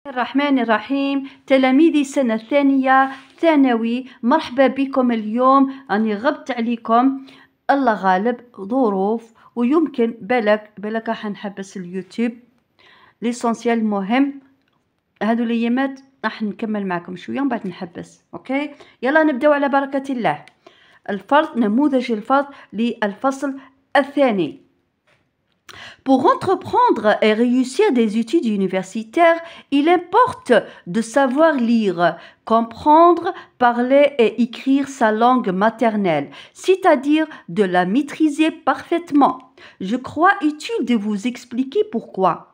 الرحمن الرحيم. تلاميذي السنة الثانية ثانوي، مرحبا بكم. اليوم أني غبت عليكم، الله غالب، ظروف، ويمكن بلك حنحبس اليوتيوب. ليسونسيال مهم، هذو الأيامات راح نكمل معكم شوية ومن بعد نحبس. أوكي، يلا نبدأ على بركة الله. الفرض، نموذج الفرض للفصل الثاني. Pour entreprendre et réussir des études universitaires, il importe de savoir lire, comprendre, parler et écrire sa langue maternelle, c'est-à-dire de la maîtriser parfaitement. Je crois utile de vous expliquer pourquoi.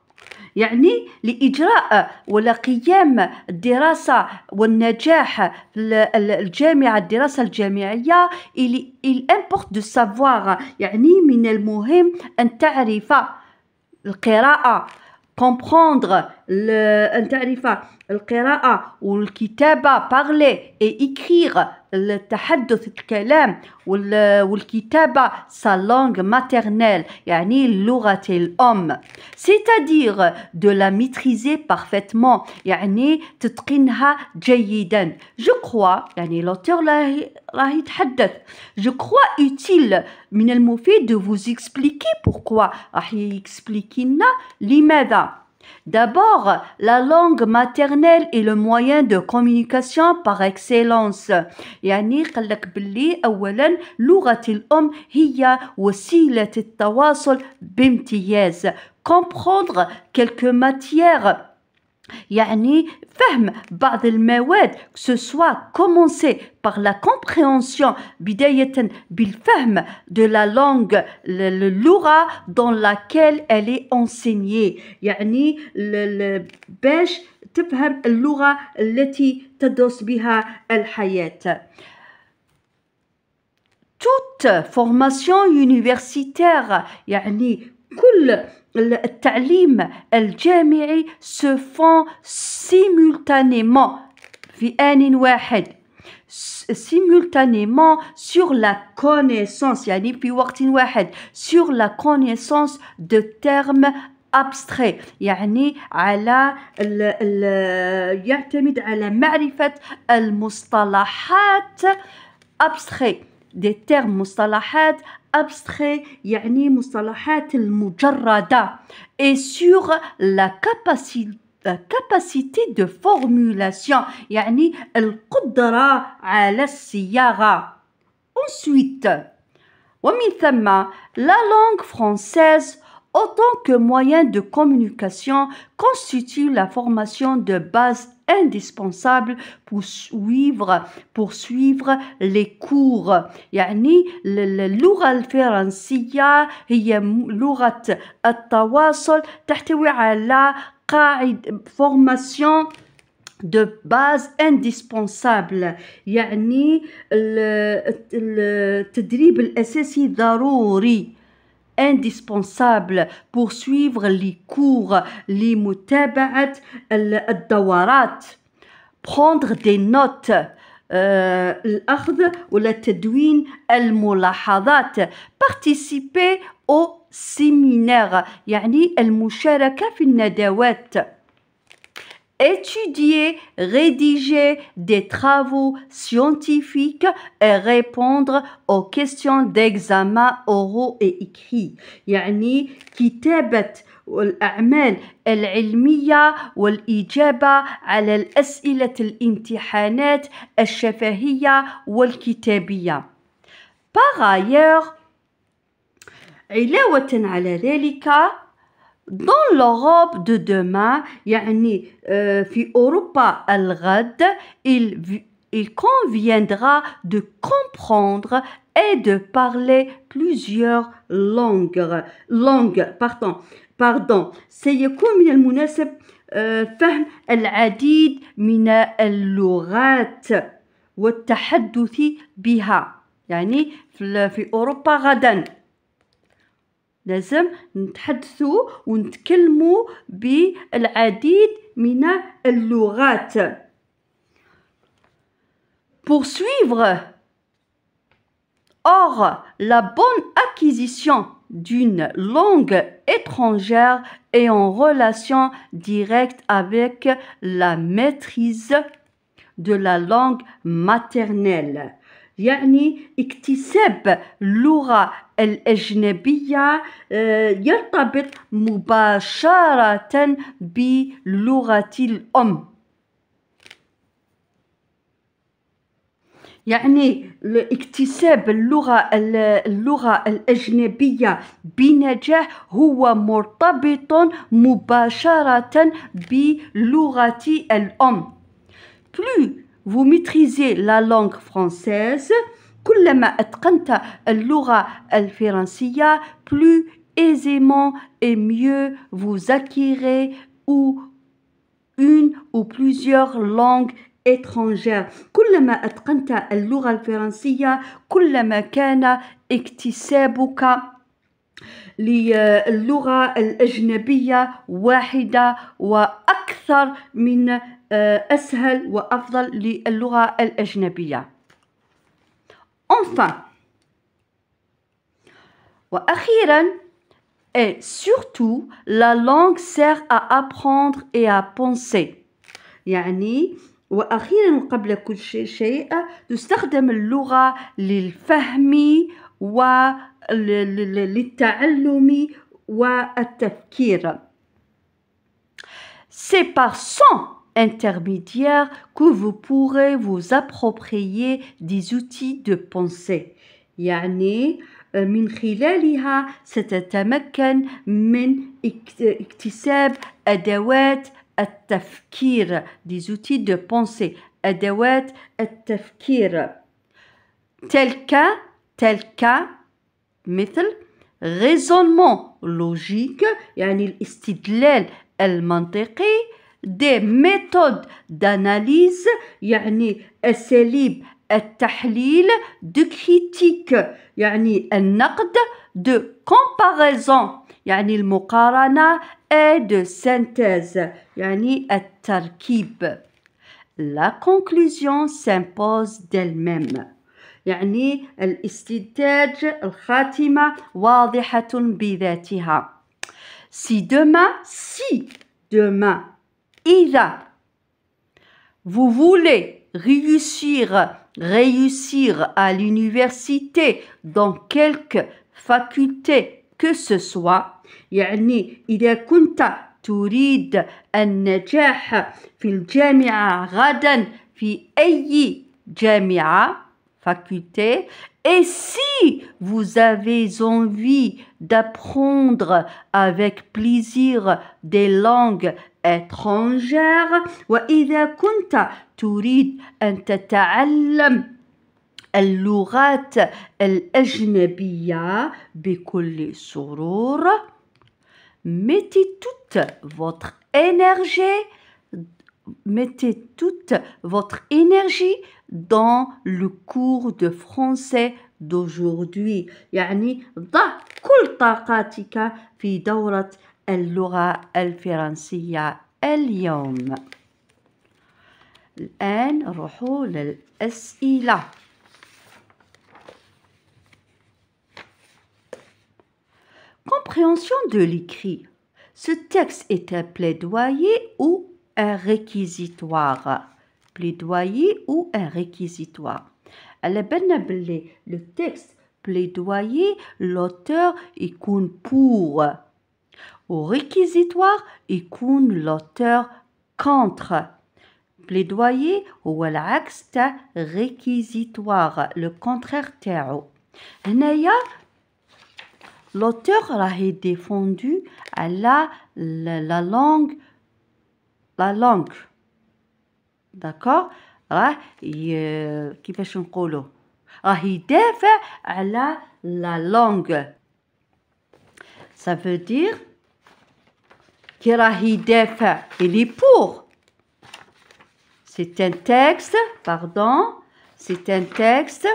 يعني لإجراء ولا قيام الدراسة والنجاح في الجامعة، الدراسة الجامعية، il importe de savoir، يعني من المهم أن تعرف القراءة، comprendre، أن تعرف القراءة والكتابة، parler et écrire، التحدث، الكلام، والكتابة sa langue maternelle، يعني اللغة الأم، c'est-à-dire de la maîtriser parfaitement، يعني تتقنها جيدا. Je crois، يعني l'auteur راه يتحدث، je crois utile، من المفيد de vous expliquer pourquoi، راح يexpliquer لنا لماذا. D'abord, la langue maternelle est le moyen de communication par excellence. يعني قالك باللي أولا لغة الأم هي وسيلة التواصل بامتياز. Comprendre quelques matières، يعني فهم بعض المواد، que ce soit commencer par la compréhension، بداية بالفهم de la langue، اللغة dans laquelle elle est enseignée، يعني باش تفهم اللغة التي تدرس بها الحياة. Toute formation universitaire، يعني كل التعليم الجامعي se font simultanément، في آن واحد، simultanément sur la connaissance، يعني في وقت واحد، sur la connaissance de termes abstraits، يعني على يعتمد على معرفة المصطلحات abstraits، des termes، مصطلحات abstrait، يعني مصطلحات المجردة، et sur la capacité de formulation، يعني القدرة على الصياغة. Ensuite، ومن ثم، la langue française autant que moyen de communication constitue la formation de base indispensable pour suivre les cours. يعني اللغة الفرنسية هي لغة التواصل، تحتوي على قاعدة formation de base indispensable، يعني التدريب الأساسي ضروري، indispensable pour suivre les cours، لمتابعة الدورات. prendre des notes، الأخذ ولا تدوين الملاحظات. participer au séminaire، يعني المشاركة في الندوات. étudier، rédiger des travaux scientifiques et répondre aux questions d'examen oraux et écrits، يعني كتابة الأعمال العلمية والإجابة على الأسئلة الامتحانات الشفهية والكتابية. Par ailleurs، علاوة على ذلك، dans l'Europe de demain، يعني في أوروبا الغد، il conviendra de comprendre et de parler plusieurs langues. سيكون من المناسب فهم العديد من اللغات والتحدث بها، يعني في أوروبا غدا لازم نتحدثوا ونتكلموا بالعديد من اللغات. Poursuivre. Or, la bonne acquisition d'une langue étrangère est en relation directe avec la maîtrise de la langue maternelle. يعني اكتساب اللغة الأجنبية يرتبط مباشرة بلغة الأم. يعني اكتساب اللغة الأجنبية بنجاح هو مرتبط مباشرة بلغة الأم. Plus vous maîtrisez la langue française, كلما أتقنت اللغة الفرنسية, plus aisément et mieux vous acquérez une ou plusieurs langues étrangères. كلما أتقنت اللغة الفرنسية كلما كان اكتسابك للغة الأجنبية واحدة وأكثر من أسهل وأفضل للغة الأجنبية. Enfin, وأخيرا, et surtout, la langue sert à apprendre et à penser. يعني وأخيرا قبل كل شيء تستخدم اللغة للفهم وللتعلم والتفكير. C'est par son intermédiaire que vous pourrez vous approprier des outils de pensée. يعني من خلالها ستتمكن من اكتساب أدوات التفكير des outils de pensée أدوات التفكير tel que مثل raisonnement logique يعني الاستدلال المنطقي des méthodes d'analyse يعني أساليب التحليل de critique يعني النقد de comparaison يعني المقارنة et de synthèse يعني التركيب. La conclusion s'impose d'elle-même يعني الاستنتاج الخاتمة واضحة بذاتها. Si demain إذا vous voulez réussir à l'université dans quelque faculté que ce soit, يعني إذا كنت تريد النجاح في الجامعة غدا في أي جامعة faculté, et si vous avez envie d'apprendre avec plaisir des langues étrangères, وإذا كنت تريد أن تتعلم اللغات الأجنبية بكل سرور, mettez toute votre énergie dans le cours de français d'aujourd'hui. يعني ضع كل طاقاتك في دورة اللغة الفرنسية اليوم. الآن نروحوا للأسئلة. Compréhension de l'écrit. Ce texte est un plaidoyer ou un réquisitoire. Plaidoyer ou un réquisitoire. على بالنا باللي le texte plaidoyer l'auteur يكون pour. Au réquisitoire يكون l'auteur contre. Plaidoyer هو العكس تاع réquisitoire, le contraire تاعو. هنايا l'auteur راهي défendu على la langue. D'accord. راه كيفاش نقولوا راه يدافع على la langue. Ça veut dire كي راه يدافع il est pour. C'est un texte, c'est un texte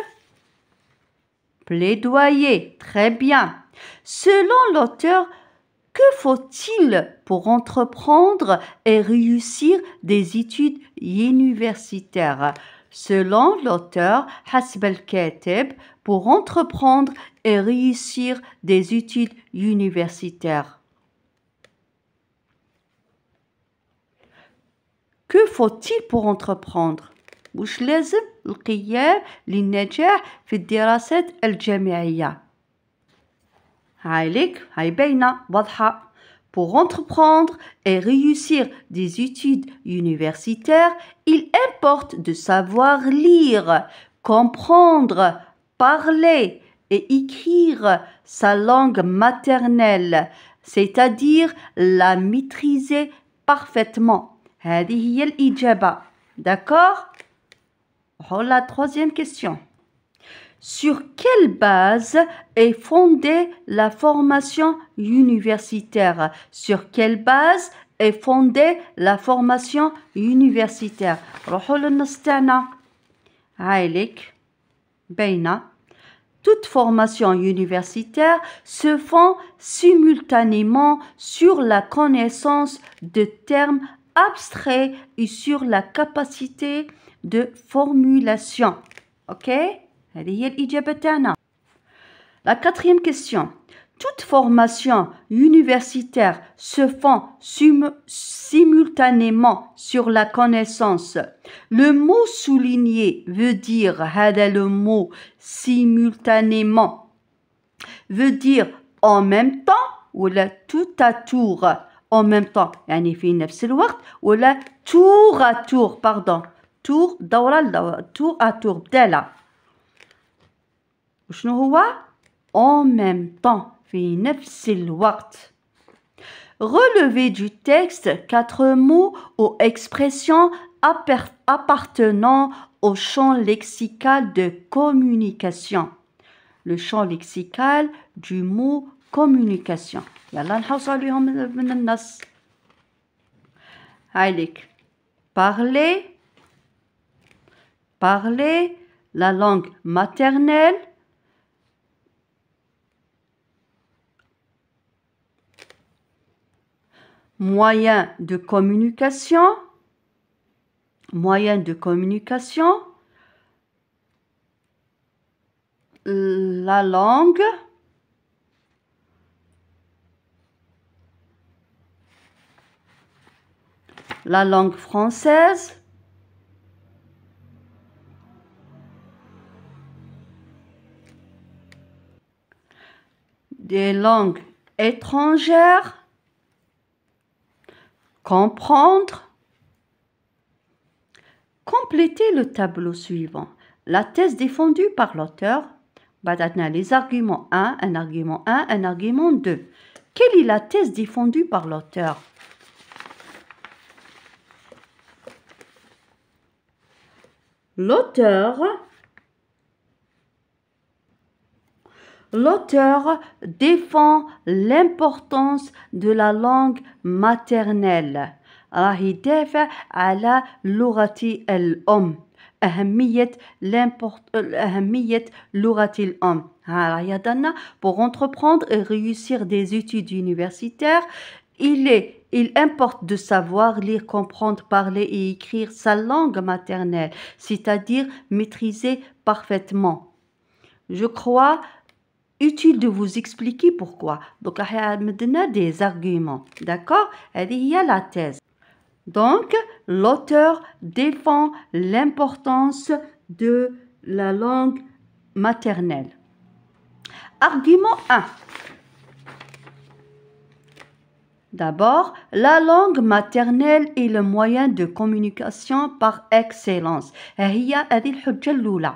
plaidoyer. Très bien. Selon l'auteur, que faut-il pour entreprendre et réussir des études universitaires? Selon l'auteur, حسب الكاتب, pour entreprendre et réussir des études universitaires. Que faut-il pour entreprendre؟ وش لازم القيام للنجاح في الدراسات الجامعية؟ هاي باينة واضحة. Pour entreprendre et réussir des études universitaires, il importe de savoir lire, comprendre, parler et écrire sa langue maternelle, c'est-à-dire la maîtriser parfaitement. هذه هي الإجابة. D'accord? La troisième question. Sur quelle base est fondée la formation universitaire? Sur quelle base est fondée la formation universitaire? روحوا للنص تاعنا. هايليك باينة. Toute formation universitaire se font simultanément sur la connaissance de termes abstraits et sur la capacité de formulation. Ok? هذه هي الإجابة تاعنا. La quatrième question. Toute formation universitaire se font simultanément sur la connaissance. Le mot souligné veut dire, هذا le mot simultanément veut dire en même temps ou tout à tour. En même temps يعني في نفس الوقت ولا tour à tour pardon tour دورة tour à tour بدالة. وشنو هو؟ en même temps في نفس الوقت. Relevez du texte 4 mots ou expressions appartenant au champ lexical de communication. Le champ lexical du mot communication. يلا نحوصوا عليهم من النص. هايليك. Parler la langue maternelle. Moyen de communication. La langue. La langue française. Des langues étrangères. Comprendre. Complétez le tableau suivant. La thèse défendue par l'auteur. Les arguments 1, un argument 1, un argument 2. Quelle est la thèse défendue par l'auteur? L'auteur défend l'importance de la langue maternelle. راه يدافع على لغة الأم. أهمية لغة الأم. راه يهضرنا pour entreprendre et réussir des études universitaires, il importe de savoir lire, comprendre, parler et écrire sa langue maternelle, c'est-à-dire maîtriser parfaitement. Je crois utile de vous expliquer pourquoi. Donc, il y a des arguments. D'accord? Il y a la thèse. Donc, l'auteur défend l'importance de la langue maternelle. Argument 1. D'abord, la langue maternelle est le moyen de communication par excellence. هي هذه الحجة الأولى.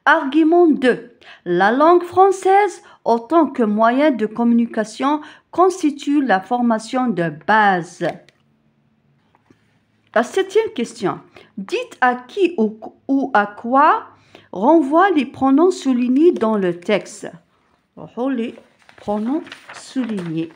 Argument 2. La langue française, autant que moyen de communication, constitue la formation de base. La 7e question. Dites à qui ou à quoi renvoient les pronoms soulignés dans le texte. Les pronoms soulignés.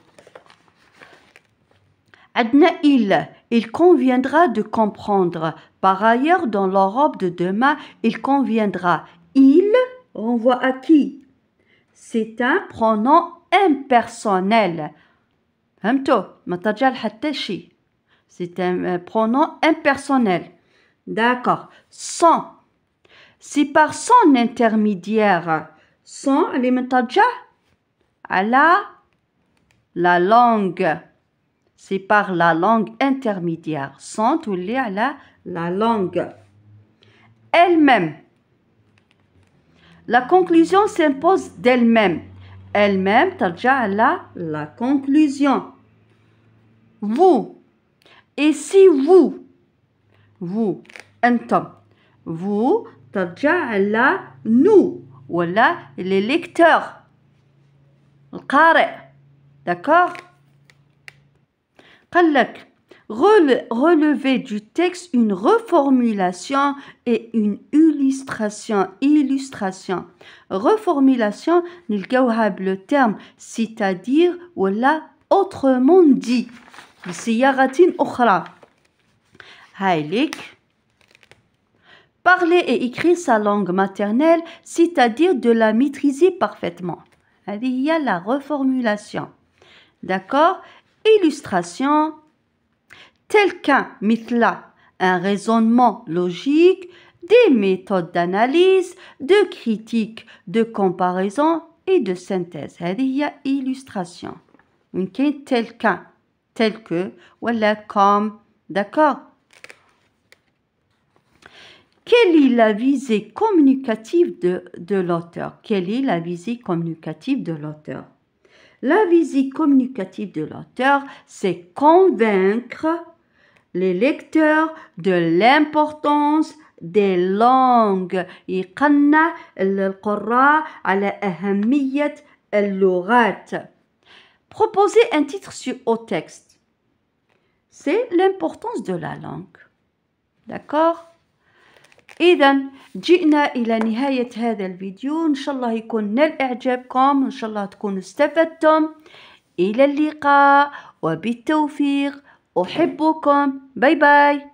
Adna il conviendra de comprendre. Par ailleurs, dans l'Europe de demain, il conviendra. Il renvoie à qui? C'est un pronom impersonnel. فهمتوا؟ ما ترجع لحتى شي. C'est un pronom impersonnel. D'accord. Sans. c'est par son intermédiaire. Son اللي منترجع على la langue. C'est par la langue intermédiaire. Son تولي على la langue. Elle-même. La conclusion s'impose d'elle-même. Elle-même ترجع على la conclusion. Vous. Et si vous. Vous. أنتم. Vous ترجع على nous. ولا les lecteurs. القارئ. D'accord? قال لك relever du texte une reformulation et une illustration. Reformulation نلقاوها بلو terme c'est-à-dire ولا autrement dit بصياغة أخرى. هاي لك. Parler et écrire sa langue maternelle, c'est-à-dire de la maîtriser parfaitement. هذه هي la reformulation. D'accord? Illustration. Tel qu'un مثل un raisonnement logique, des méthodes d'analyse, de critique, de comparaison et de synthèse. هذه هي illustration. يمكن tel qu'un, tel que, ولا comme. D'accord? Quelle est la visée communicative de l'auteur? Quelle est la visée communicative de l'auteur? La visée communicative de l'auteur, c'est convaincre les lecteurs de l'importance des langues. يقنع القراء على أهمية اللغات. Proposer un titre au texte. C'est l'importance de la langue. D'accord? إذا جئنا إلى نهاية هذا الفيديو. إن شاء الله يكون نال إعجابكم. إن شاء الله تكونوا استفدتم. إلى اللقاء وبالتوفيق. أحبكم. باي باي.